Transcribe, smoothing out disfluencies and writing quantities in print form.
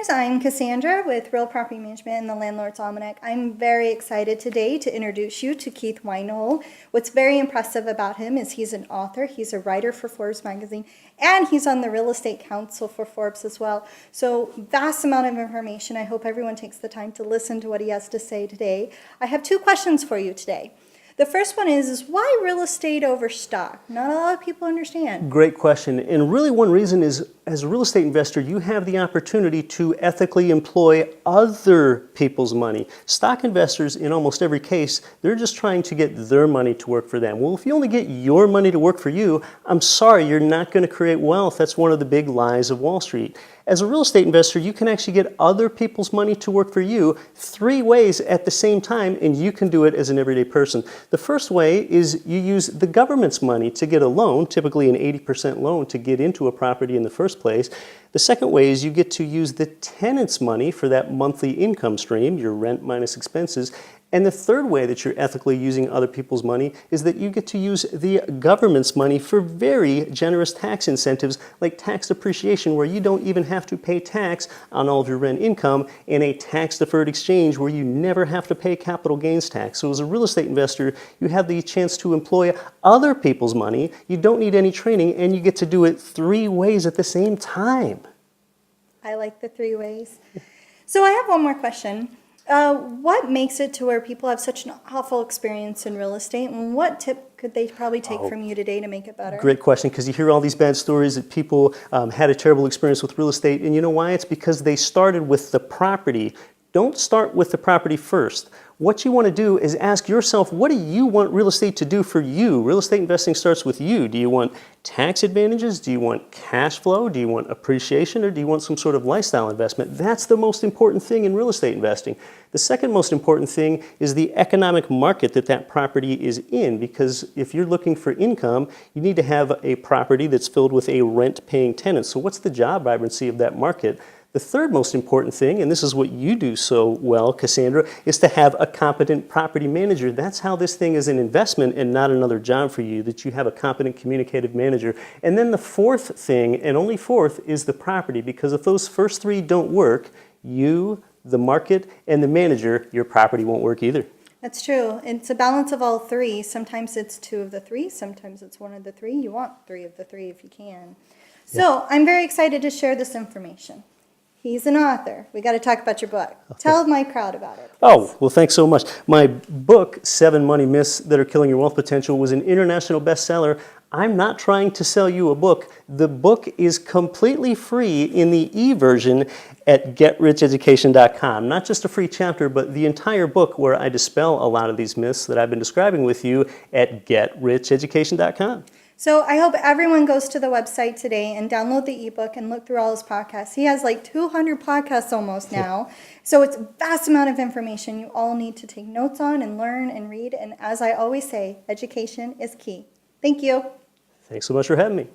listeners, I'm Cassandra with Real Property Management and the Landlord's Almanac. I'm very excited today to introduce you to Keith Weinhold. What's very impressive about him is he's an author, he's a writer for Forbes magazine, and he's on the Real Estate Council for Forbes as well. So vast amount of information. I hope everyone takes the time to listen to what he has to say today. I have two questions for you today. The first one is why real estate over stock? Not a lot of people understand. Great question. And really one reason is, as a real estate investor, you have the opportunity to ethically employ other people's money. Stock investors, in almost every case, they're just trying to get their money to work for them. Well, if you only get your money to work for you, I'm sorry, you're not going to create wealth. That's one of the big lies of Wall Street. As a real estate investor, you can actually get other people's money to work for you 3 ways at the same time, and you can do it as an everyday person. The first way is you use the government's money to get a loan, typically an 80% loan to get into a property in the first place. The second way is you get to use the tenant's money for that monthly income stream, your rent minus expenses. And the third way that you're ethically using other people's money is that you get to use the government's money for very generous tax incentives like tax depreciation, where you don't even have to pay tax on all of your rent income, and a tax-deferred exchange where you never have to pay capital gains tax. So as a real estate investor, you have the chance to employ other people's money. You don't need any training, and you get to do it 3 ways at the same time. I like the 3 ways. So I have one more question. What makes it to where people have such an awful experience in real estate, and what tip could they probably take from you today to make it better? Great question, because you hear all these bad stories that people had a terrible experience with real estate, and you know why? It's because they started with the property. Don't start with the property first. What you want to do is ask yourself, what do you want real estate to do for you? Real estate investing starts with you. Do you want tax advantages? Do you want cash flow? Do you want appreciation? Or do you want some sort of lifestyle investment? That's the most important thing in real estate investing. The second most important thing is the economic market that that property is in, because if you're looking for income, you need to have a property that's filled with a rent-paying tenant. So what's the job vibrancy of that market? The third most important thing, and this is what you do so well, Cassandra, is to have a competent property manager. That's how this thing is an investment and not another job for you, that you have a competent communicative manager. And then the fourth thing, and only fourth, is the property, because if those first 3 don't work, you, the market, and the manager, your property won't work either. That's true. It's a balance of all 3. Sometimes it's 2 of the 3. Sometimes it's 1 of the 3. You want 3 of the 3 if you can. So I'm very excited to share this information. He's an author. We got to talk about your book. Tell my crowd about it. Oh, well, thanks so much. My book, 7 Money Myths That Are Killing Your Wealth Potential, was an international bestseller. I'm not trying to sell you a book. The book is completely free in the e-version at GetRichEducation.com. Not just a free chapter, but the entire book where I dispel a lot of these myths that I've been describing with you at GetRichEducation.com. So I hope everyone goes to the website today and download the ebook and look through all his podcasts. He has like 200 podcasts almost now. So it's a vast amount of information you all need to take notes on and learn and read. And as I always say, education is key. Thank you. Thanks so much for having me.